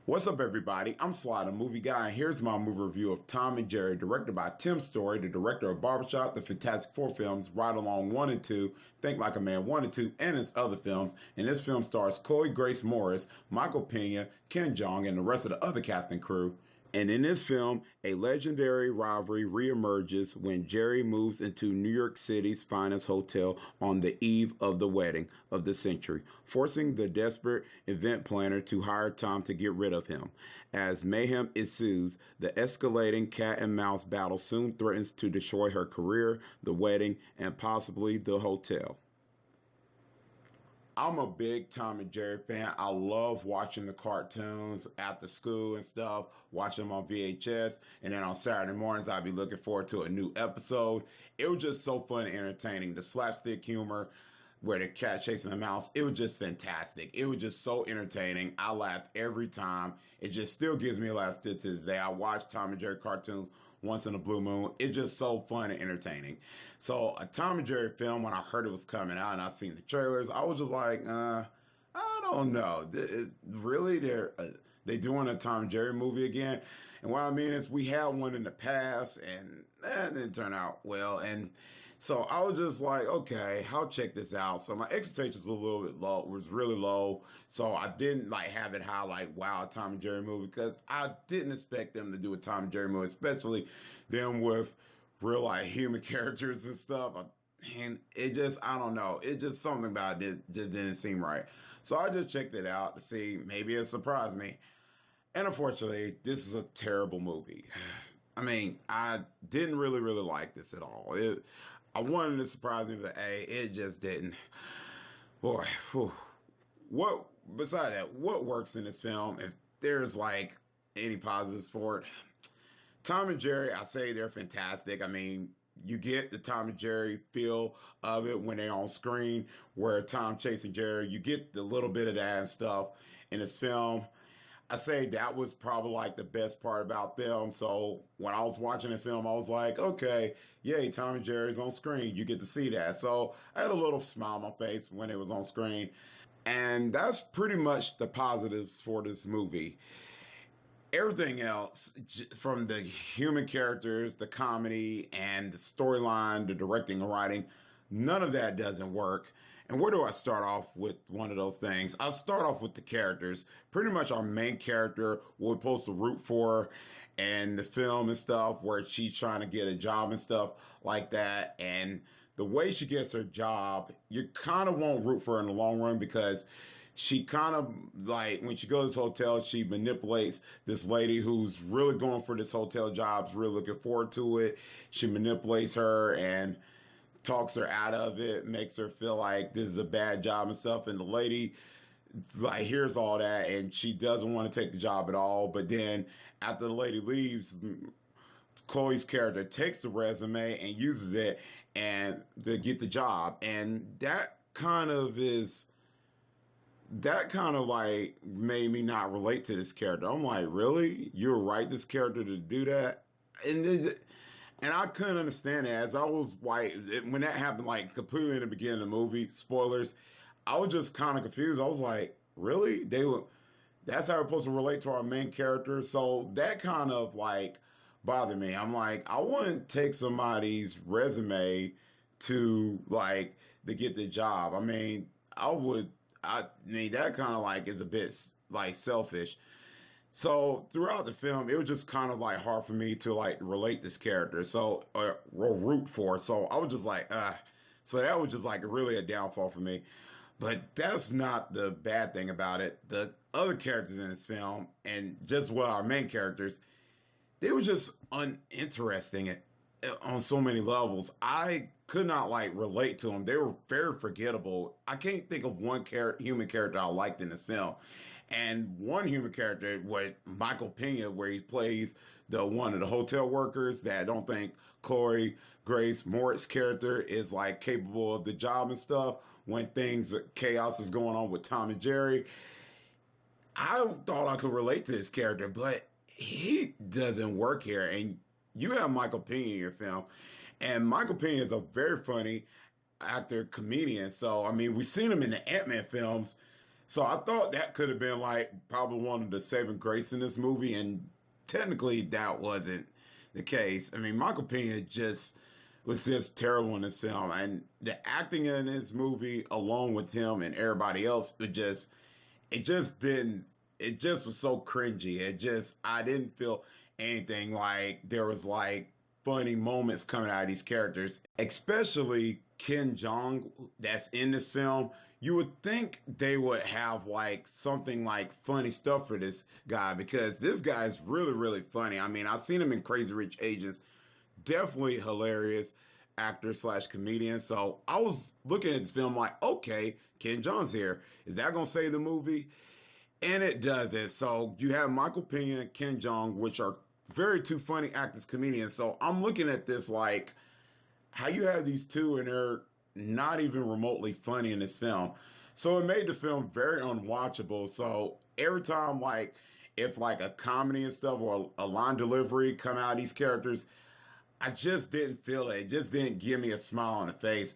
What's up, everybody? I'm Sly The Movie Guy, and here's my movie review of Tom and Jerry, directed by Tim Story, the director of Barbershop, the Fantastic Four films, Ride Along 1 and 2, Think Like a Man 1 and 2, and his other films. And this film stars Chloë Grace Moretz, Michael Peña, Ken Jeong, and the rest of the other cast and crew. And in this film, a legendary rivalry reemerges when Jerry moves into New York City's finest hotel on the eve of the wedding of the century, forcing the desperate event planner to hire Tom to get rid of him. As mayhem ensues, the escalating cat and mouse battle soon threatens to destroy her career, the wedding, and possibly the hotel. I'm a big Tom and Jerry fan. I love watching the cartoons after school and stuff, watching them on VHS. And then on Saturday mornings, I'd be looking forward to a new episode. It was just so fun and entertaining. The slapstick humor where the cat chasing the mouse, it was just fantastic. It was just so entertaining. I laughed every time. It just still gives me a laugh to this day. I watch Tom and Jerry cartoons once in a blue moon. It's just so fun and entertaining. So a Tom and Jerry film, when I heard it was coming out and I seen the trailers, I was just like, I don't know. Really, they doing a Tom and Jerry movie again? And what I mean is, we had one in the past, and it didn't turn out well. And so I was just like, okay, I'll check this out. So my expectations were a little bit low, was really low. So I didn't like have it high, like, wow, a Tom and Jerry movie, because I didn't expect them to do a Tom and Jerry movie, especially them with real like human characters and stuff. And it just, I don't know. It just something about it just didn't seem right. So I just checked it out to see, maybe it surprised me. And unfortunately, this is a terrible movie. I mean, I didn't really like this at all. I wanted to surprise me, but hey, it just didn't. Boy, whew. Besides that, what works in this film, if there's like any positives for it? Tom and Jerry, I say they're fantastic. I mean, you get the Tom and Jerry feel of it when they're on screen, where Tom chasing Jerry, you get the little bit of that and stuff in this film. I say that was probably like the best part about them. So when I was watching the film, I was like, okay, yay, Tom and Jerry's on screen. You get to see that. So I had a little smile on my face when it was on screen. And that's pretty much the positives for this movie. Everything else, from the human characters, the comedy, and the storyline, the directing and writing, none of that doesn't work. And where do I start off with one of those things? I'll start off with the characters. Pretty much our main character we're supposed to root for and the film and stuff, where she's trying to get a job and stuff like that. And the way she gets her job, you kind of won't root for her in the long run, because she kind of, like, when she goes to this hotel, she manipulates this lady who's really going for this hotel job, is really looking forward to it. She manipulates her and talks her out of it, makes her feel like this is a bad job and stuff. And the lady, like, hears all that, and she doesn't want to take the job at all. But then after the lady leaves, Chloe's character takes the resume and uses it and to get the job. And that kind of like made me not relate to this character. I'm like, really? You would write this character to do that? And I couldn't understand it. As I was like, when that happened, like completely in the beginning of the movie, spoilers, I was just kind of confused. I was like, really? That's how we're supposed to relate to our main character? So that kind of like bothered me. I'm like, I wouldn't take somebody's resume to get the job. I mean, that kind of like is a bit like selfish. So throughout the film, it was just kind of like hard for me to like relate this character, or root for. So I was just like, So that was just like really a downfall for me. But that's not the bad thing about it. The other characters in this film, and just our main characters, they were just uninteresting on so many levels. I could not like relate to them. They were very forgettable. I can't think of one human character I liked in this film. And one human character, Michael Peña, where he plays one of the hotel workers, that I don't think Chloë Grace Moretz's character is like capable of the job and stuff when chaos is going on with Tom and Jerry. I thought I could relate to this character, but he doesn't work here. And you have Michael Peña in your film, and Michael Peña is a very funny actor, comedian. So, I mean, we've seen him in the Ant-Man films. So I thought that could have been like probably one of the saving grace in this movie, and technically that wasn't the case. I mean, Michael Peña just was just terrible in this film, and the acting in this movie, along with him and everybody else, it just didn't. It just was so cringy. I didn't feel anything like there was like funny moments coming out of these characters, especially Jeong that's in this film. You would think they would have like something like funny stuff for this guy because this guy is really, really funny. I mean, I've seen him in Crazy Rich Asians. Definitely hilarious actor slash comedian. So I was looking at this film like, okay, Jeong's here. Is that going to save the movie? And it doesn't. So you have Michael Peña and Jeong, which are very two funny actors, comedians. So I'm looking at this like, how you have these two and they're not even remotely funny in this film. So it made the film very unwatchable. So every time, like, if like a comedy and stuff or a line delivery come out of these characters, I just didn't feel it. It just didn't give me a smile on the face.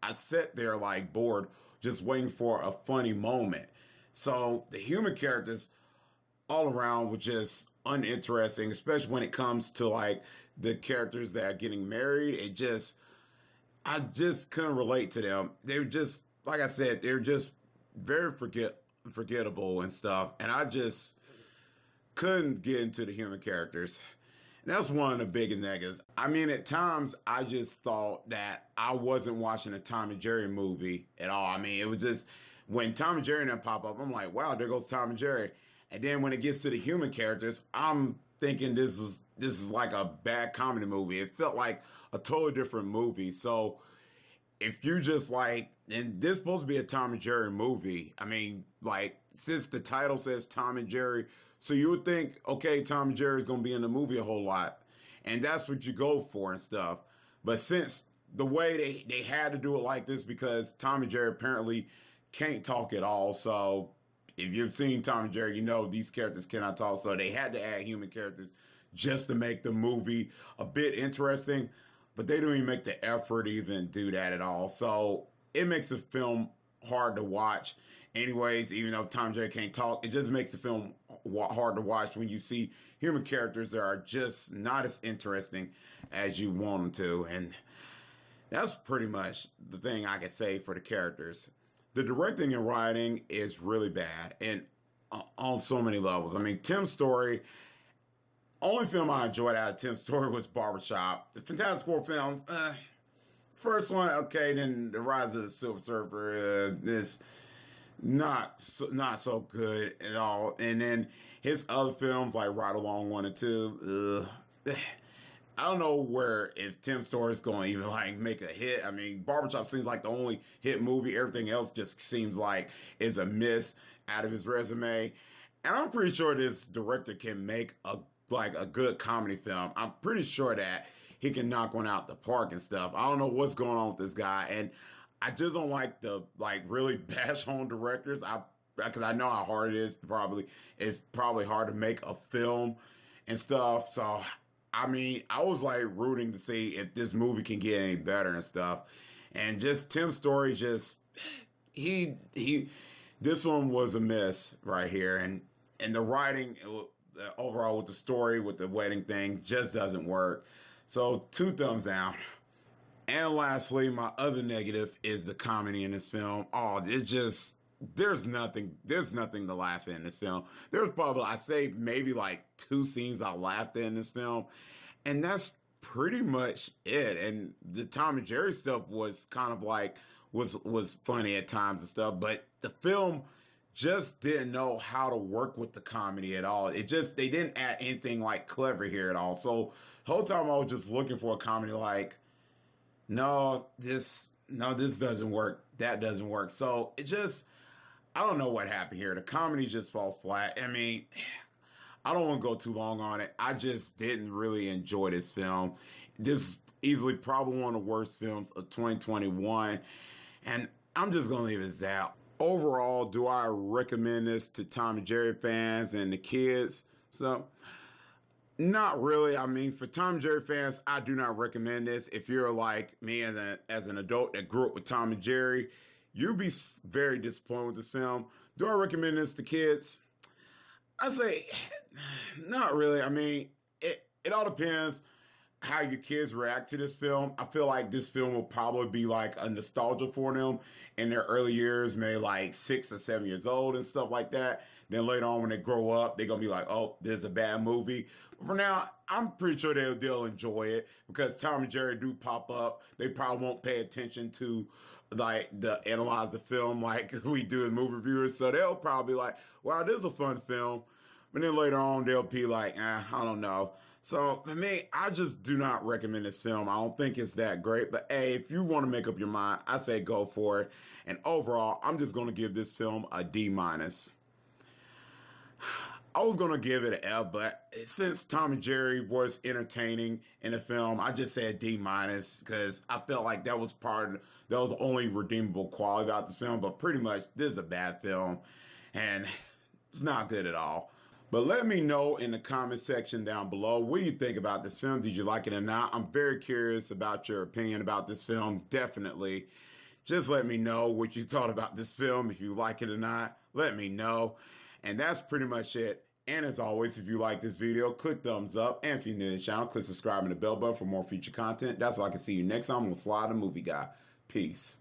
I sat there like bored, just waiting for a funny moment. So the human characters all around were just uninteresting, especially when it comes to like the characters that are getting married. I just couldn't relate to them. They were just, like I said, they're just very forgettable and stuff. And I just couldn't get into the human characters. And that's one of the biggest negatives. I mean, at times, I just thought that I wasn't watching a Tom and Jerry movie at all. I mean, it was just, when Tom and Jerry didn't pop up, I'm like, wow, there goes Tom and Jerry. And then when it gets to the human characters, I'm thinking this is like a bad comedy movie. It felt like a totally different movie. So if you just like, and this is supposed to be a Tom and Jerry movie. I mean, like, since the title says Tom and Jerry, so you would think, okay, Tom and Jerry is going to be in the movie a whole lot. And that's what you go for and stuff. But since the way they had to do it like this, because Tom and Jerry apparently can't talk at all. So if you've seen Tom and Jerry, you know these characters cannot talk. So they had to add human characters just to make the movie a bit interesting. But they don't even make the effort to even do that at all. So it makes the film hard to watch. Anyways, even though Tom and Jerry can't talk, it just makes the film hard to watch when you see human characters that are just not as interesting as you want them to. And that's pretty much the thing I can say for the characters. The directing and writing is really bad and on so many levels. I mean, Tim's Story, only film I enjoyed out of Tim's Story was Barbershop. The Fantastic Four films, first one, okay, then The Rise of the Silver Surfer, this not so good at all. And then his other films like Ride Along 1 and 2, I don't know if Tim's Story is going to even like make a hit. I mean, Barbershop seems like the only hit movie. Everything else just seems like is a miss out of his resume. And I'm pretty sure this director can make a good comedy film. I'm pretty sure that he can knock one out the park and stuff. I don't know what's going on with this guy, and I just don't like the really bash on directors. Because I know how hard it is. It's probably hard to make a film and stuff. So I mean, I was like rooting to see if this movie can get any better and stuff. And just Tim's Story, this one was a miss right here. And the writing overall with the story, with the wedding thing, just doesn't work. So 2 thumbs down. And lastly, my other negative is the comedy in this film. Oh, there's nothing to laugh at in this film. There's probably, I say maybe like 2 scenes I laughed at in this film. And that's pretty much it. And the Tom and Jerry stuff was kind of like, was funny at times and stuff. But the film just didn't know how to work with the comedy at all. They didn't add anything like clever here at all. So the whole time I was just looking for a comedy like, no, this doesn't work. That doesn't work. So I don't know what happened here. The comedy just falls flat. I mean, I don't want to go too long on it. I just didn't really enjoy this film. This is easily probably one of the worst films of 2021. And I'm just going to leave it as that. Overall, do I recommend this to Tom and Jerry fans and the kids? So, not really. I mean, for Tom and Jerry fans, I do not recommend this. If you're like me as an adult that grew up with Tom and Jerry, you'd be very disappointed with this film. Do I recommend this to kids? I say not really. I mean, it all depends how your kids react to this film. I feel like this film will probably be like a nostalgia for them in their early years, maybe like 6 or 7 years old and stuff like that. Then later on when they grow up, they're going to be like, oh, this is a bad movie. But for now, I'm pretty sure they'll enjoy it because Tom and Jerry do pop up. They probably won't pay attention to like analyze the film like we do as movie reviewers. So they'll probably be like, wow, this is a fun film. But then later on, they'll be like, I don't know. So for me, I just do not recommend this film. I don't think it's that great. But hey, if you want to make up your mind, I say go for it. And overall, I'm just going to give this film a D minus. I was going to give it an F, but since Tom and Jerry was entertaining in the film, I just said D minus because I felt like that was the only redeemable quality about this film. But pretty much, this is a bad film, and it's not good at all. But let me know in the comment section down below, what do you think about this film? Did you like it or not? I'm very curious about your opinion about this film, definitely. Just let me know what you thought about this film. If you like it or not, let me know. And that's pretty much it. And as always, if you like this video, click thumbs up. And if you're new to the channel, click subscribe and the bell button for more future content. That's why I can see you next time on Sly the Movie Guy. Peace.